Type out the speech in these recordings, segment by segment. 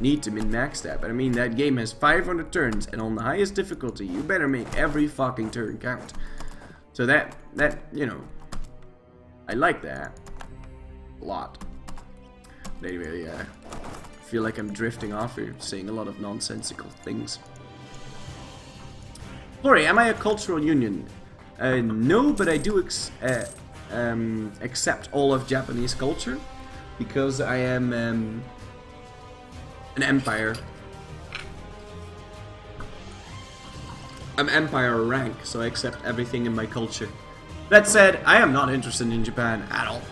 need to min-max that, but I mean, that game has 500 turns, and on the highest difficulty, you better make every fucking turn count. So that, you know, I like that a lot. But anyway, I feel like I'm drifting off here, saying a lot of nonsensical things. Florry, am I a cultural union? No, but I do accept all of Japanese culture, because I am an empire. I'm empire rank, so I accept everything in my culture. That said, I am not interested in Japan at all.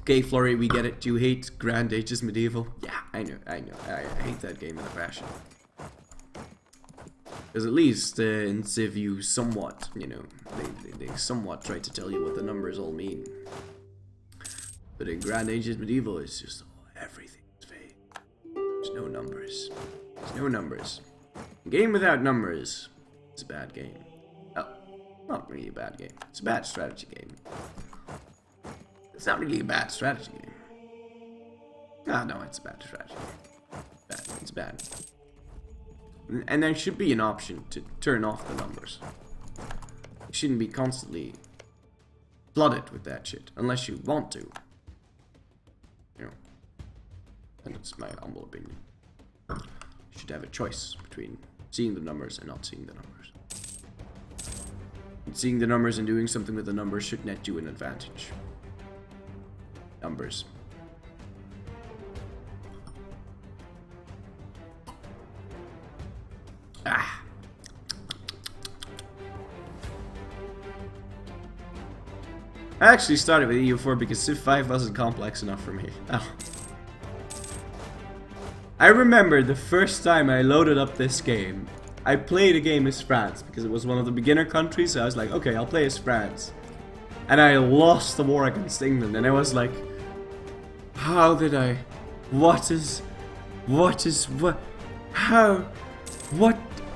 Okay, Florry, we get it. You hate Grand Ages Medieval. Yeah, I know. I hate that game in a passion. Because at least in Civ you somewhat, you know, they somewhat try to tell you what the numbers all mean. But in Grand Ages Medieval, it's just everything is vague. There's no numbers. There's no numbers. A game without numbers is a bad game. Oh, not really a bad game. It's a bad strategy game. It's not really a bad strategy game. Ah, no, it's a bad strategy game. Bad. It's bad. And there should be an option to turn off the numbers. You shouldn't be constantly flooded with that shit, unless you want to. You know, and that's my humble opinion. You should have a choice between seeing the numbers and not seeing the numbers. And seeing the numbers and doing something with the numbers should net you an advantage. Numbers. Ah. I actually started with EU4 because Civ 5 wasn't complex enough for me. Oh. I remember the first time I loaded up this game, I played a game as France because it was one of the beginner countries, so I was like, okay, I'll play as France. And I lost the war against England, and I was like, how did I?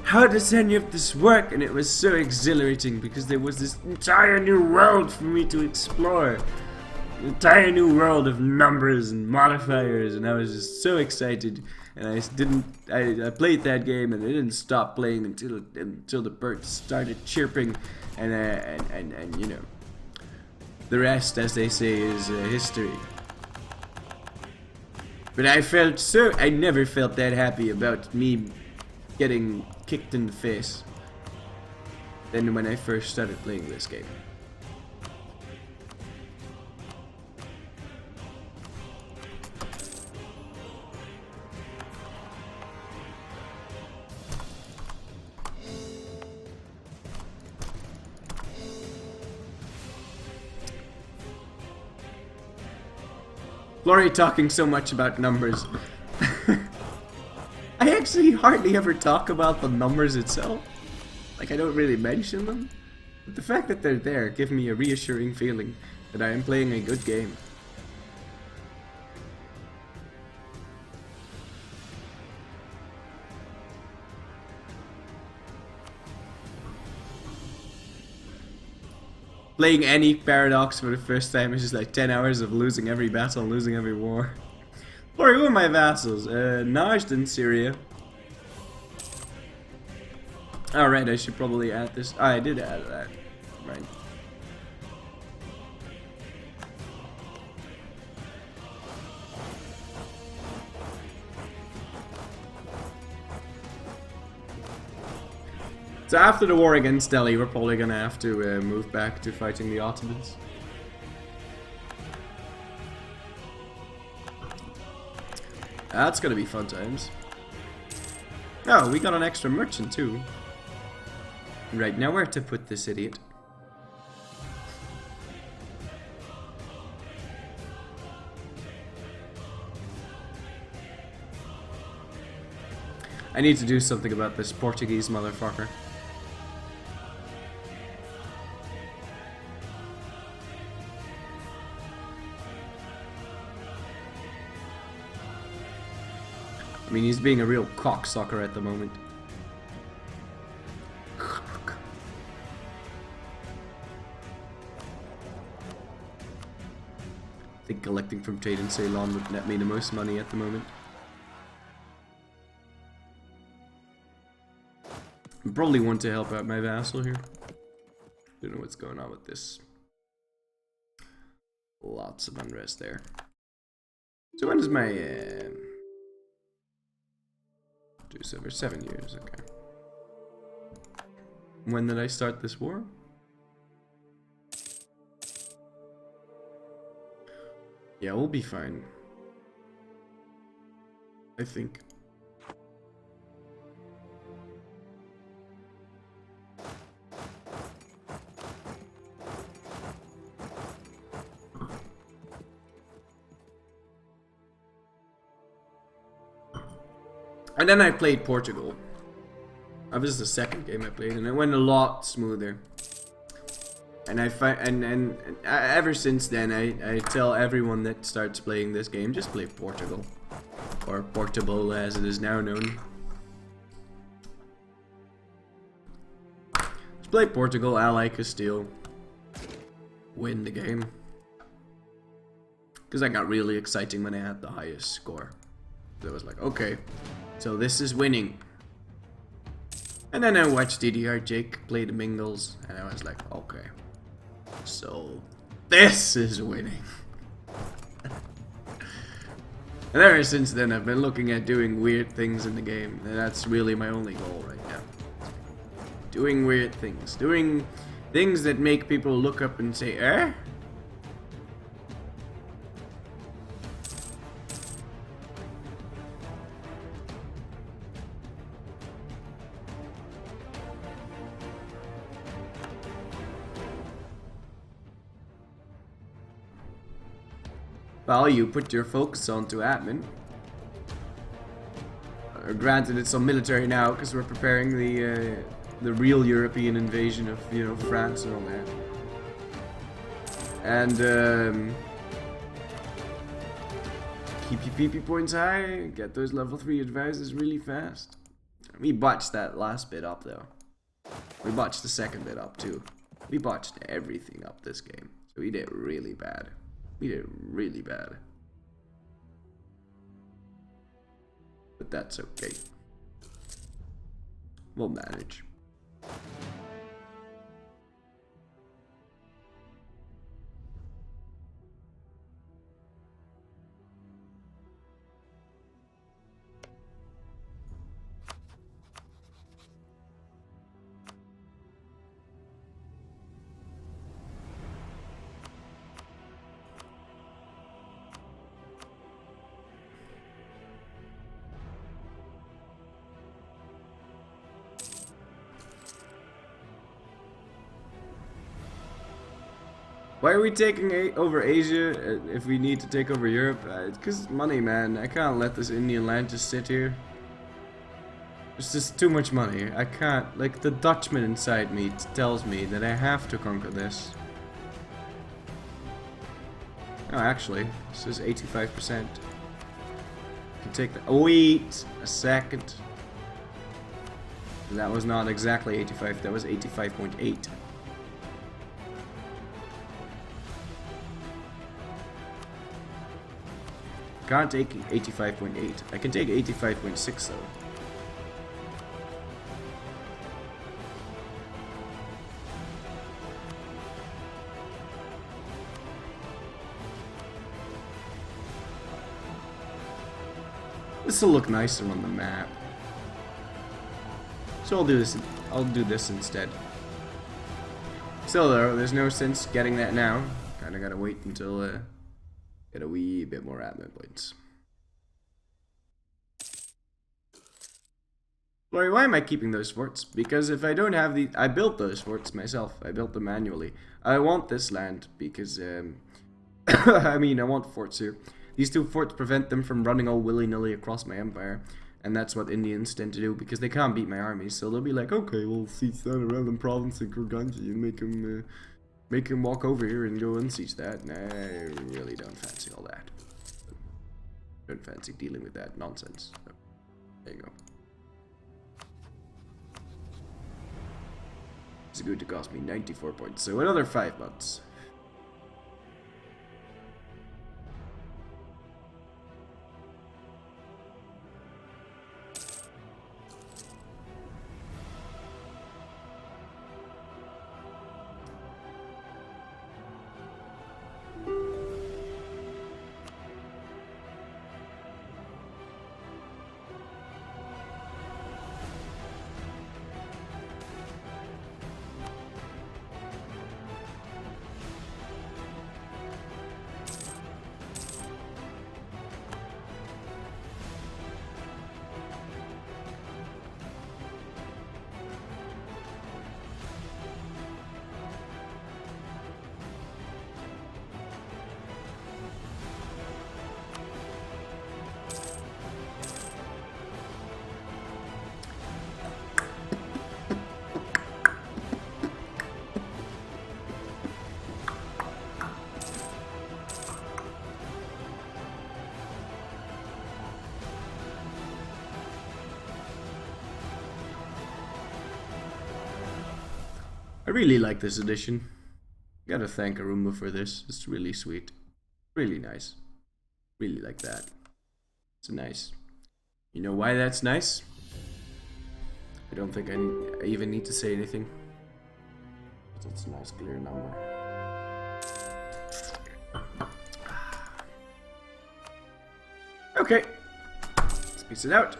How does any of this work? And it was so exhilarating because there was this entire new world for me to explore. An entire new world of numbers and modifiers, and I was just so excited. And I played that game and I didn't stop playing until the birds started chirping, and you know, the rest, as they say, is history. But I never felt that happy about me getting kicked in the face than when I first started playing this game. Florry talking so much about numbers. I actually hardly ever talk about the numbers itself. Like, I don't really mention them. But the fact that they're there give me a reassuring feeling that I am playing a good game. Playing any Paradox for the first time is just like 10 hours of losing every battle and losing every war. Or who are my vassals? Najd in Syria. Alright, I should probably add this. Oh, I did add that. Right. So after the war against Delhi, we're probably gonna have to move back to fighting the Ottomans. That's gonna be fun times. Oh, we got an extra merchant too. Right, now where to put this idiot? I need to do something about this Portuguese motherfucker. I mean, he's being a real cocksucker at the moment. think collecting from trade in Ceylon would net me the most money at the moment. I probably want to help out my vassal here. Don't know what's going on with this. Lots of unrest there. So when is my Juice over 7 years, okay. When did I start this war? Yeah, we'll be fine. I think. And then I played Portugal. That was the second game I played, and it went a lot smoother. And and ever since then, I tell everyone that starts playing this game, just play Portugal, or Portable as it is now known. Just play Portugal, ally Castile, win the game. Because that got really exciting when I had the highest score. So I was like, okay, so this is winning. And then I watched DDR Jake play the Mingles, and I was like, okay, so this is winning. And ever since then, I've been looking at doing weird things in the game, and that's really my only goal right now. Doing weird things. Doing things that make people look up and say, eh? Well, you put your focus onto admin. Granted, it's on military now because we're preparing the real European invasion of, you know, France and all that. And keep your PP points high. Get those level 3 advisors really fast. We botched that last bit up though. We botched the second bit up too. We botched everything up this game. So we did really bad. We did really bad. But that's okay. We'll manage. Why are we taking over Asia if we need to take over Europe? It's because money, man. I can't let this Indian land just sit here. It's just too much money. I can't. Like, the Dutchman inside me tells me that I have to conquer this. Oh, actually, this is 85%. I can take that. Oh, wait a second. That was not exactly 85. That was 85.8. Can't take 85.8. I can take 85.6 though. This will look nicer on the map. So I'll do this. I'll do this instead. Still though, there's no sense getting that now. Kinda gotta wait until get a wee bit more admin points. Florry, why am I keeping those forts? Because if I don't have the... I built those forts myself. I built them manually. I want this land because... I mean, I want forts here. These 2 forts prevent them from running all willy-nilly across my empire. And that's what Indians tend to do because they can't beat my armies. So they'll be like, okay, we'll siege down a random province in Kurganji and make him walk over here and go and siege that. Nah, I really don't fancy all that. Don't fancy dealing with that nonsense. So, there you go. It's going to cost me 94 points, so another 5 months. I really like this edition. Gotta thank Aruma for this. It's really sweet. Really nice. Really like that. It's nice. You know why that's nice? I don't think I even need to say anything. It's a nice clear number. Okay. Let's piece it out.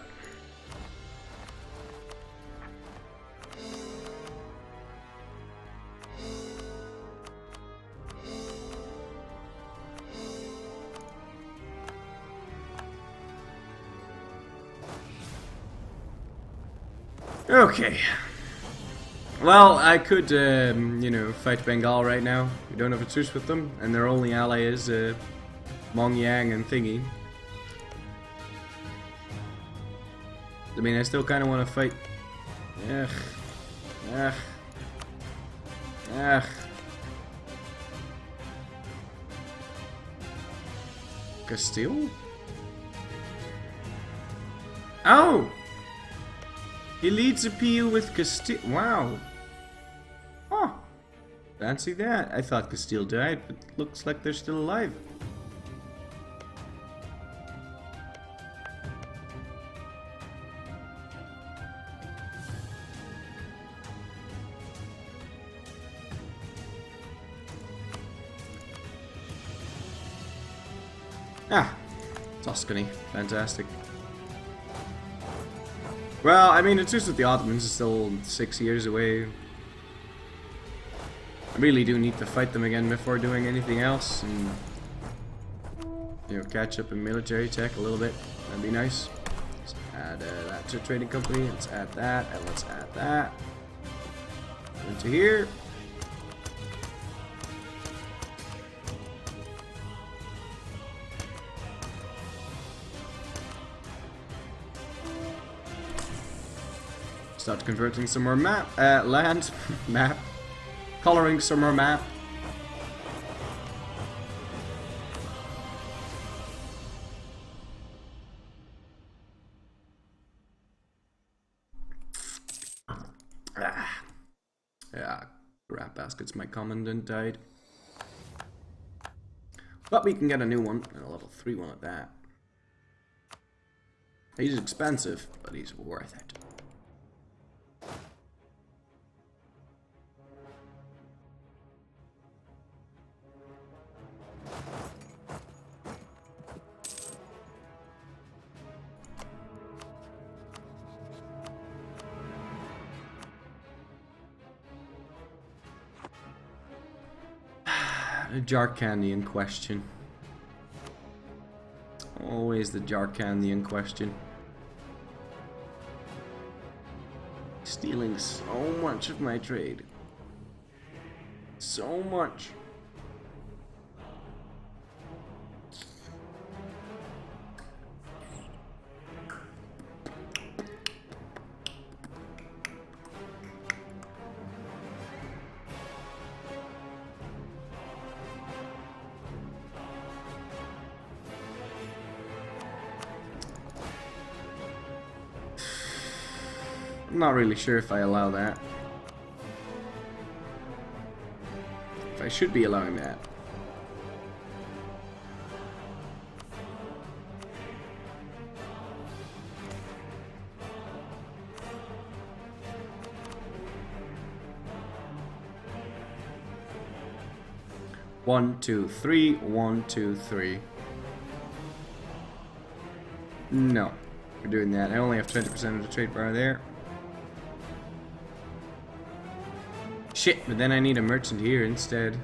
Okay. Well, I could, you know, fight Bengal right now. We don't have a truce with them, and their only ally is Mong Yang and Thingy. I mean, I still kind of want to fight. Ugh. Ugh. Ugh. Castile? Oh! He leads a PU with Castile. Wow. Oh. Fancy that. I thought Castile died, but looks like they're still alive. Ah. Tuscany. Fantastic. Well, I mean, the truce with the Ottomans is still 6 years away. I really do need to fight them again before doing anything else, and you know, catch up in military tech a little bit. That'd be nice. Let's add that to a trading company. Let's add that, and let's add that into here. Start converting some more land map, coloring some more map. Yeah, rat baskets. My commandant died, but we can get a new one and a level 3 one at that. He's expensive, but he's worth it. The jar candy in question. Always the jar candy in question. Stealing so much of my trade. So much. I'm not really sure if I allow that. If I should be allowing that. One, two, three. 1, 2, 3. No, we're doing that. I only have 20% of the trade bar there. Shit, but then I need a merchant here instead.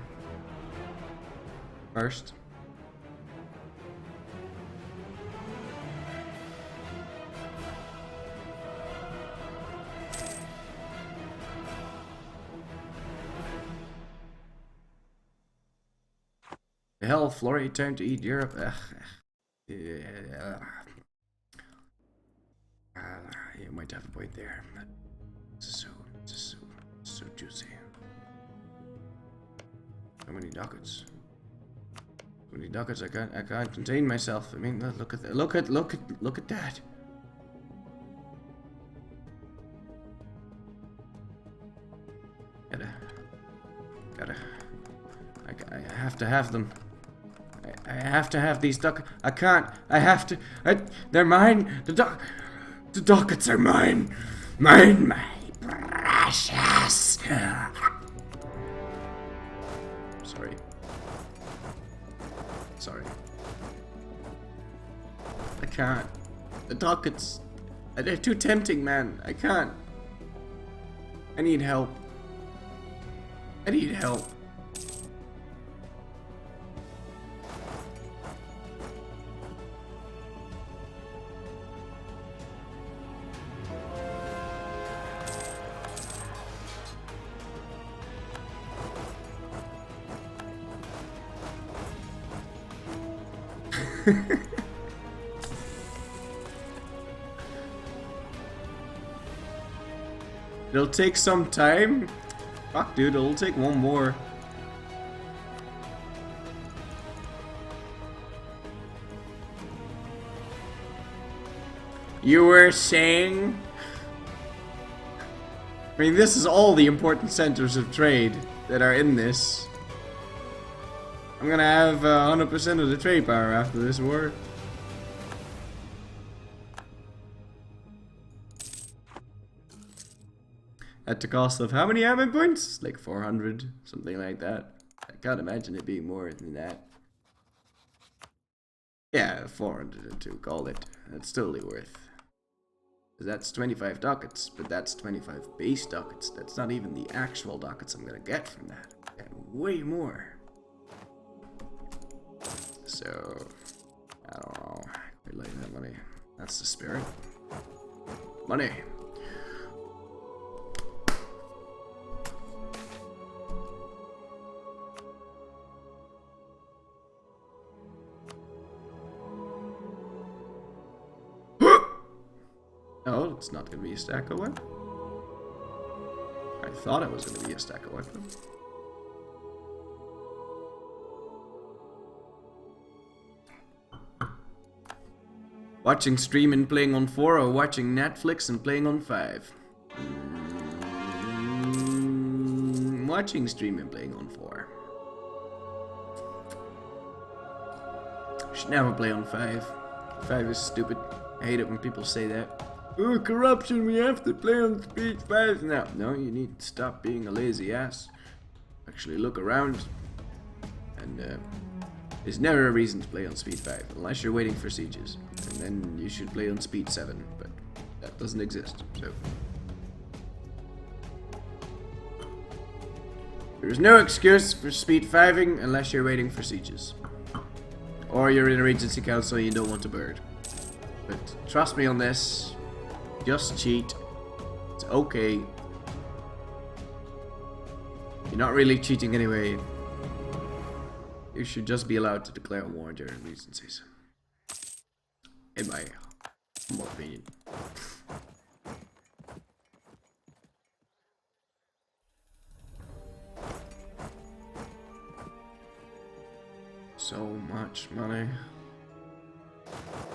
First. The hell, Florry, time to eat Europe. Ugh. Yeah. You might have a point there. So juicy. So many ducats. So many ducats. I can't contain myself. I mean, look at that. Look at that. have to have them. I have to have these duck. I can't. I have to. They're mine. The ducats are mine. Mine, my precious. Sorry. Sorry. I can't. The ducats. They're too tempting, man. I can't. I need help. I need help. It'll take some time. Fuck, dude, it'll take one more. You were saying? I mean, this is all the important centers of trade that are in this. I'm gonna have 100% of the trade power after this war. At the cost of how many admin points? Like 400, something like that. I can't imagine it being more than that. Yeah, 402, call it. That's totally worth. That's 25 ducats, but that's 25 base ducats. That's not even the actual ducats I'm gonna get from that. And way more. So, I don't know. I like that money. That's the spirit. Money. Oh, it's not gonna be a stack of weapon. I thought it was gonna be a stack of weapon. Watching stream and playing on 4 or watching Netflix and playing on 5? Watching stream and playing on 4. Should never play on 5. 5 is stupid. I hate it when people say that. Oh, corruption, we have to play on speed 5 now. No, you need to stop being a lazy ass. Actually look around. And there's never a reason to play on speed 5 unless you're waiting for sieges. And then you should play on speed 7, but that doesn't exist, so. There's no excuse for speed 5ing unless you're waiting for sieges. Or you're in a Regency Council and you don't want to bird. But trust me on this. Just cheat. It's okay. You're not really cheating anyway. You should just be allowed to declare war during Regencies. In my humble opinion. So much money.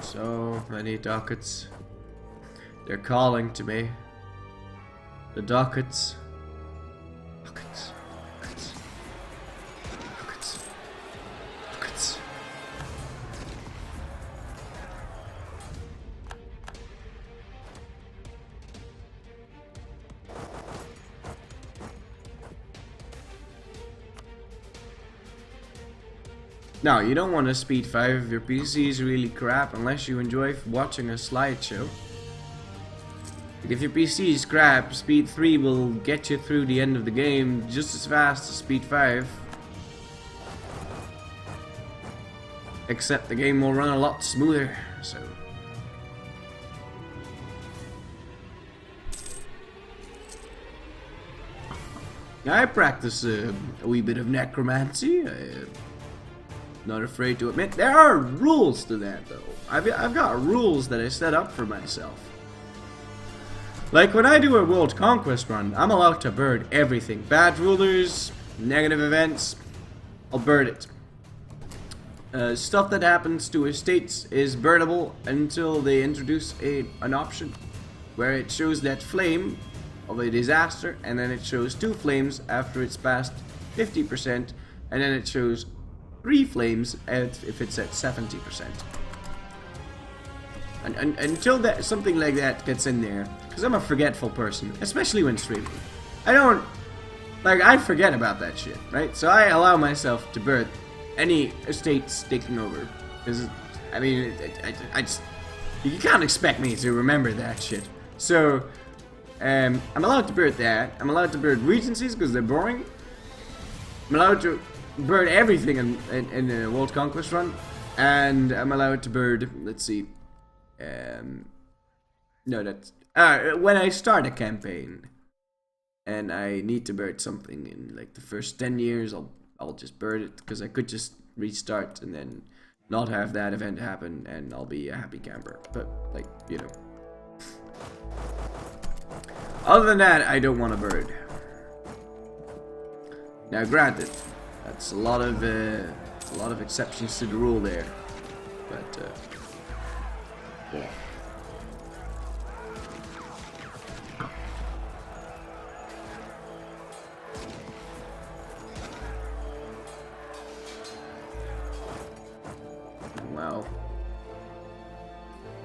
So many ducats. They're calling to me. The ducats. Ducats. Ducats. Ducats. Ducats. Now, you don't want to speed 5 if your PC is really crap unless you enjoy watching a slideshow. If your PC is crap, speed 3 will get you through the end of the game just as fast as speed 5. Except the game will run a lot smoother, so. I practice a wee bit of necromancy. I'm not afraid to admit there are rules to that, though. I've got rules that I set up for myself. Like when I do a world conquest run, I'm allowed to bird everything. Bad rulers, negative events, I'll bird it. Stuff that happens to estates is birdable until they introduce an option where it shows that flame of a disaster, and then it shows 2 flames after it's past 50%, and then it shows 3 flames if it's at 70%. And until that something like that gets in there, because I'm a forgetful person, especially when streaming. I forget about that shit, right? So I allow myself to birth any estates taking over, because I mean, I just, you can't expect me to remember that shit. So I'm allowed to birth that. I'm allowed to birth regencies because they're boring. I'm allowed to bird everything in the World Conquest run, and I'm allowed to bird. Let's see. No, that's when I start a campaign, and I need to bird something in like the first 10 years. I'll just bird it because I could just restart and then not have that event happen, and I'll be a happy camper. But like, you know, other than that, I don't want to bird. Now, granted, that's a lot of exceptions to the rule there, but yeah. Wow.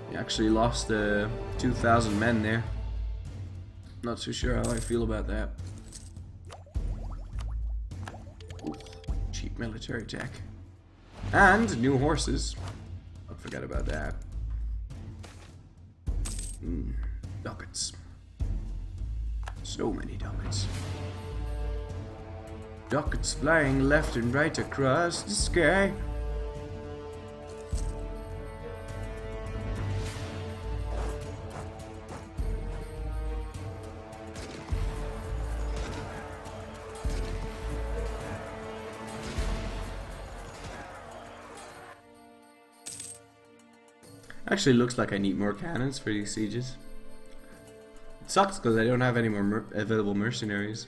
We actually lost 2,000 men there. Not too sure how I feel about that. Ooh, cheap military tech. And new horses. Don't forget about that. Ducats. So many ducats. Ducats flying left and right across the sky. Actually, looks like I need more cannons for these sieges. It sucks because I don't have any more available mercenaries.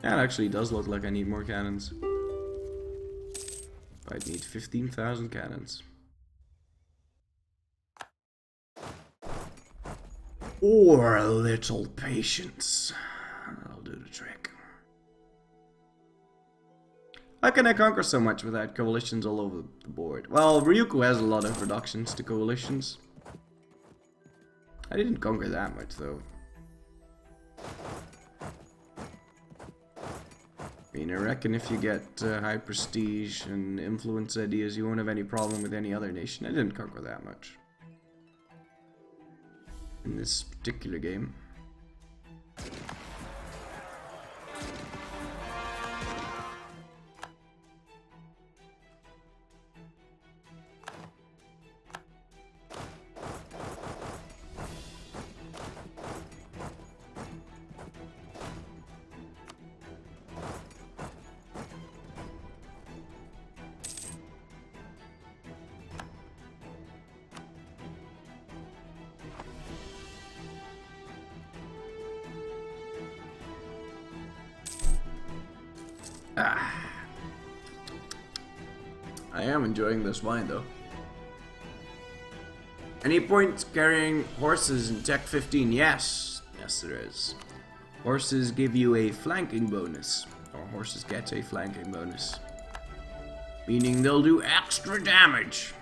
That actually does look like I need more cannons. I'd need 15,000 cannons. Or a little patience. That'll do the trick. How can I conquer so much without coalitions all over the board? Well, Ryukyu has a lot of reductions to coalitions. I didn't conquer that much though. I mean, I reckon if you get high prestige and influence ideas, you won't have any problem with any other nation. I didn't conquer that much in this particular game. I am enjoying this wine though. Any points carrying horses in Tech 15? Yes. Yes, there is. Horses give you a flanking bonus. Or horses get a flanking bonus. Meaning they'll do extra damage.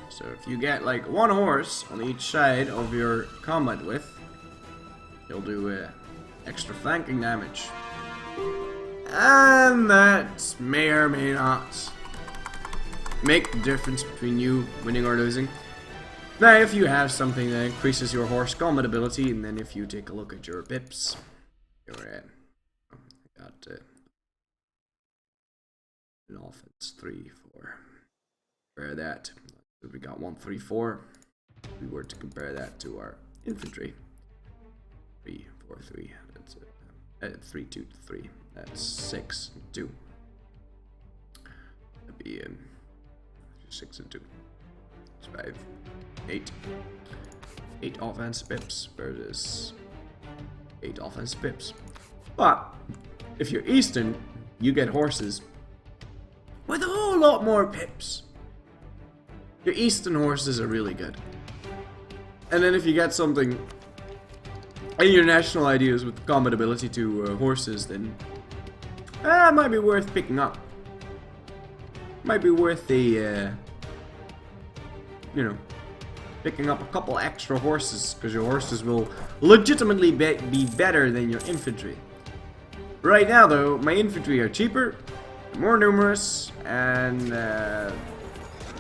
So if you get like one horse on each side of your combat width, you'll do extra flanking damage. And that may or may not make the difference between you winning or losing. Now, if you have something that increases your horse combat ability, and then if you take a look at your pips, you're got an offense 3, 4. Compare that. We got 1, 3, 4. If we were to compare that to our infantry, 3, 4, 3. That's 3, 2, 3. That's 6, 2. That'd be 6 and 2. It's 5, 8. 8 offense pips versus 8 offense pips. But if you're Eastern, you get horses with a whole lot more pips. Your Eastern horses are really good. And then if you get something any international ideas with combat ability to horses, then it might be worth picking up. Might be worth the, you know, picking up a couple extra horses, because your horses will legitimately be better than your infantry. Right now, though, my infantry are cheaper, more numerous, and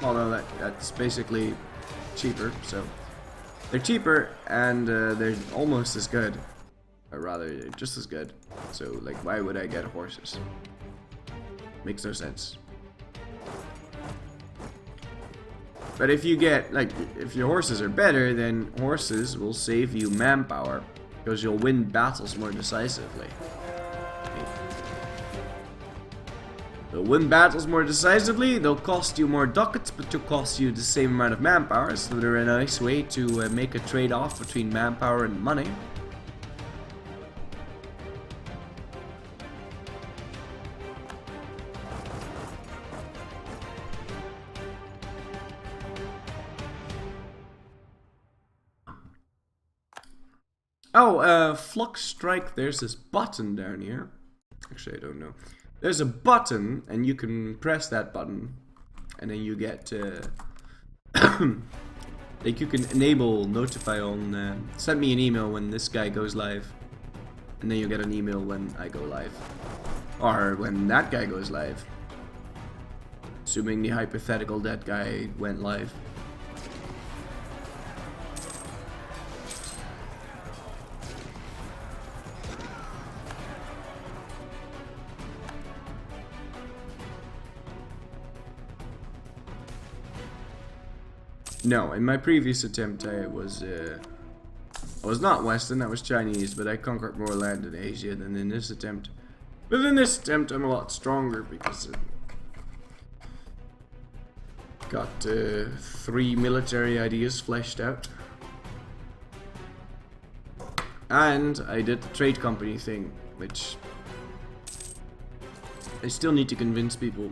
although that's basically cheaper, so they're cheaper and they're almost as good, or rather, they're just as good. So, like, why would I get horses? Makes no sense. But if you get, like, if your horses are better, then horses will save you manpower, because you'll win battles more decisively. They'll win battles more decisively, they'll cost you more ducats, but they'll cost you the same amount of manpower, so they're a nice way to make a trade-off between manpower and money. Oh, Flux Strike, there's this button down here. Actually, I don't know. There's a button, and you can press that button, and then you get, like, you can enable notify on, send me an email when this guy goes live, and then you get an email when I go live, or when that guy goes live, assuming the hypothetical that guy went live. No, in my previous attempt I was not Western, I was Chinese, but I conquered more land in Asia than in this attempt. But in this attempt I'm a lot stronger because I got 3 military ideas fleshed out. And I did the trade company thing, which I still need to convince people.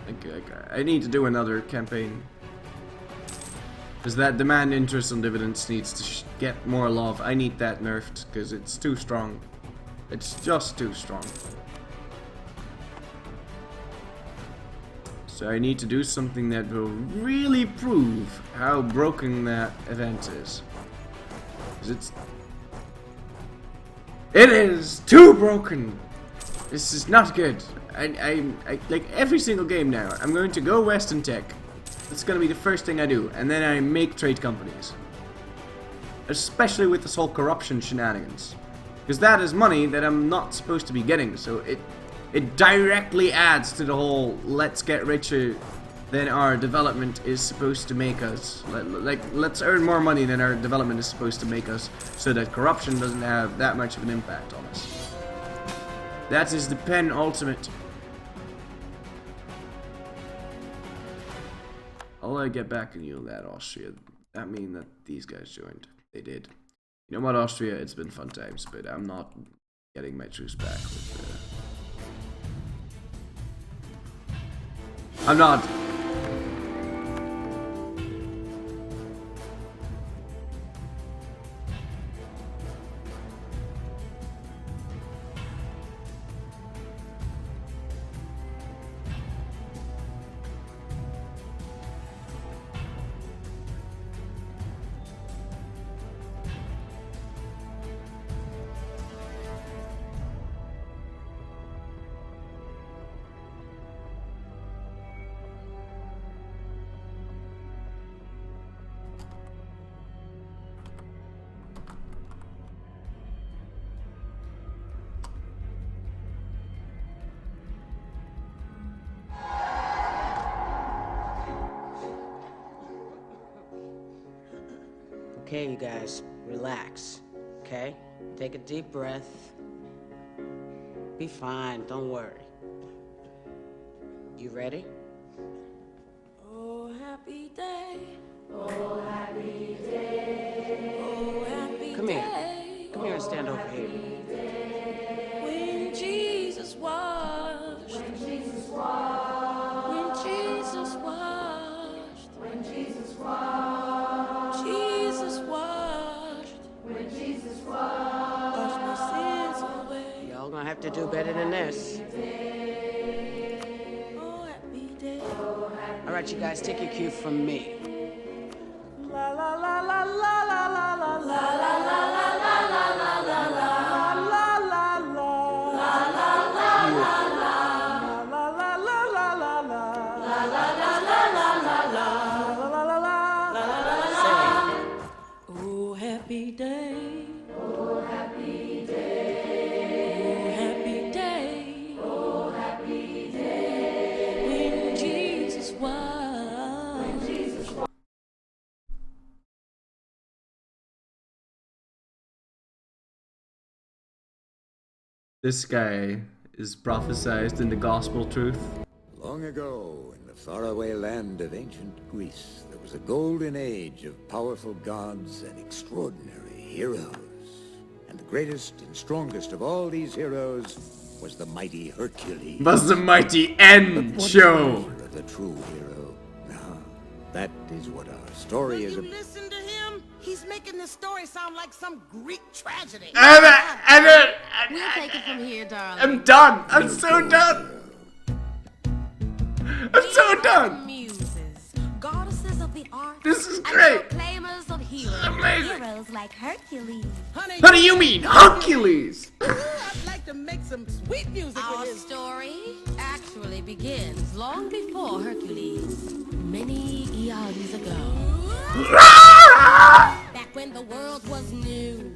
Like I need to do another campaign. Because that demand interest on dividends needs to get more love. I need that nerfed, because it's too strong. It's just too strong. So I need to do something that will really prove how broken that event is. Because it is too broken! This is not good. I like every single game now, I'm going to go Western Tech. That's gonna be the first thing I do, and then I make trade companies. Especially with this whole corruption shenanigans. Because that is money that I'm not supposed to be getting, so it directly adds to the whole let's get richer than our development is supposed to make us. Let's earn more money than our development is supposed to make us, so that corruption doesn't have that much of an impact on us. That is the pen ultimate. I'll get back on you on that, Austria. That mean that these guys joined. They did. You know what, Austria? It's been fun times, but I'm not getting my truce back with, I'm not. Okay, you guys, relax, okay? Take a deep breath. Be fine, don't worry. You ready? Oh, happy day. Oh, happy day. Oh, happy Come here. day. Come here and stand over here. When Jesus washed. When Jesus washed. When Jesus washed. When Jesus washed. Jesus washed. When Jesus washed. have to do better than this. Oh, happy day. All right, you guys, take your cue from me. La la la la la la la la la la la la la la la la Oh, happy day. Oh, happy day. Oh, happy day. Oh, happy day. When Jesus was. This guy is prophesized in the gospel truth. Long ago, in the faraway land of ancient Greece, there was a golden age of powerful gods and extraordinary heroes. And the greatest and strongest of all these heroes was the mighty Hercules. Was the mighty But end what show. is the measure of a true hero? Now, that is what our story is You about. listen to him? He's making the story sound like some Greek tragedy. We'll take it from here, darling. I'm done. I'm so done. I'm so done. Muses, goddesses of the arts, This is and great. proclaimers of heroes. Amazing. Heroes like Hercules. Honey, What do you mean, Hercules? I'd like to make some sweet music Our with this. story actually begins long before Hercules, many eons ago. Back when the world was new